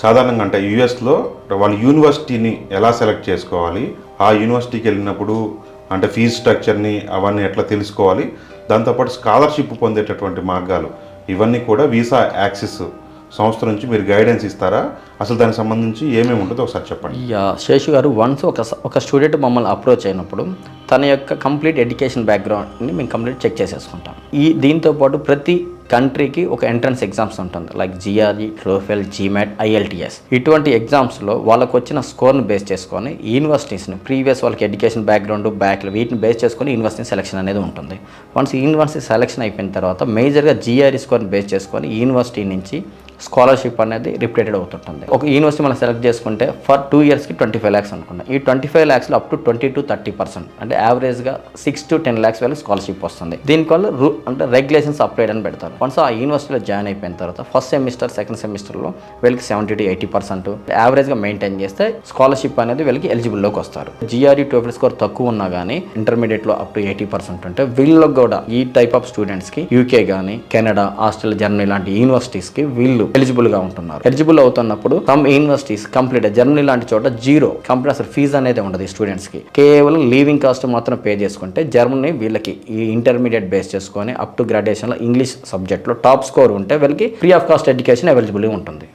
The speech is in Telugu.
సాధారణంగా అంటే యూఎస్లో వాళ్ళు యూనివర్సిటీని ఎలా సెలెక్ట్ చేసుకోవాలి, ఆ యూనివర్సిటీకి వెళ్ళినప్పుడు అంటే ఫీజు స్ట్రక్చర్ని అవన్నీ ఎట్లా తెలుసుకోవాలి, దాంతోపాటు స్కాలర్షిప్ పొందేటటువంటి మార్గాలు ఇవన్నీ కూడా వీసా యాక్సెస్ సంస్థ నుంచి మీరు గైడెన్స్ ఇస్తారా? అసలు దానికి సంబంధించి ఏమేమి ఉంటుందో ఒకసారి చెప్పండి. శేషు గారు, వన్స్ ఒక స్టూడెంట్ మమ్మల్ని అప్రోచ్ అయినప్పుడు తన యొక్క కంప్లీట్ ఎడ్యుకేషన్ బ్యాక్గ్రౌండ్ని మేము కంప్లీట్ చెక్ చేసేసుకుంటాం. దీంతోపాటు ప్రతి కంట్రీకి ఒక ఎంట్రన్స్ ఎగ్జామ్స్ ఉంటుంది, like GRE, TOEFL, GMAT, IELTS. ఇటువంటి ఎగ్జామ్స్లో వాళ్ళకు వచ్చిన స్కోర్ని బేస్ చేసుకొని యూనివర్సిటీస్ని ప్రీవియస్ వాళ్ళకి ఎడ్యుకేషన్ బ్యాక్గ్రౌండ్ వీటిని బేస్ చేసుకొని యూనివర్సిటీ సెలక్షన్ అనేది ఉంటుంది. వన్స్ యూనివర్సిటీ సెలక్షన్ అయిపోయిన తర్వాత మేజర్గా జిఆర్ఈ స్కోర్ని బేస్ చేసుకొని యూనివర్సిటీ నుంచి స్కాలర్షిప్ అనేది రిపీటెడ్ అవుతుంటుంది. ఒక యూనివర్సిటీ మనం సెలెక్ట్ చేసుకుంటే ఫర్ 2 yearsకి 25 lakhs అనుకుంటాం. ఈ 25 lakhsలో అప్ టు 20 to 30% అంటే యావరేజ్గా 6 to 10 lakhs వరకు స్కాలర్షిప్ వస్తుంది. దీనివల్ల అంటే రెగ్యులేషన్స్ అప్లైడ్ అని పెడతారు. వన్స్ ఆ యూనివర్సిటీలో జాయిన్ అయిపోయిన తర్వాత ఫస్ట్ సెమిస్టర్, సెకండ్ సెమిస్టర్లో వీళ్ళకి 70 to 80% యావరేజ్గా మెయింటైన్ చేస్తే స్కాలర్షిప్ అనేది వీళ్ళకి ఎలిజిబుల్లోకి వస్తారు. జిఆర్ఈ, టోఫెల్ స్కోర్ తక్కువ ఉన్నా కానీ ఇంటర్మీడియట్లో అప్ టు 80% ఉంటే వీళ్ళకి కూడా ఈ టైప్ ఆఫ్ స్టూడెంట్స్కి యూకే కానీ, కెనడా, ఆస్ట్రేలియా, జర్మనీ లాంటి యూనివర్సిటీస్కి వీళ్ళు ఎలిజిబుల్ గా ఉంటున్నారు. ఎలిజిబుల్ అవుతున్నప్పుడు సమ్ యూనివర్సిటీస్ కంప్లీట్ జర్మనీ లాంటి చోట జీరో కంప్లీట్ అసలు ఫీజు అనేది ఉండదు ఈ స్టూడెంట్స్ కి. కేవలం లీవింగ్ కాస్ట్ మాత్రం పే చేసుకుంటే జర్మనీ వీళ్ళకి ఈ ఇంటర్మీడియట్ బేస్ చేసుకొని అప్ టు గ్రాడ్యుయేషన్ లో ఇంగ్లీష్ సబ్జెక్ట్ లో టాప్ స్కోర్ ఉంటే వీళ్ళకి free of cost education available ఉంటుంది.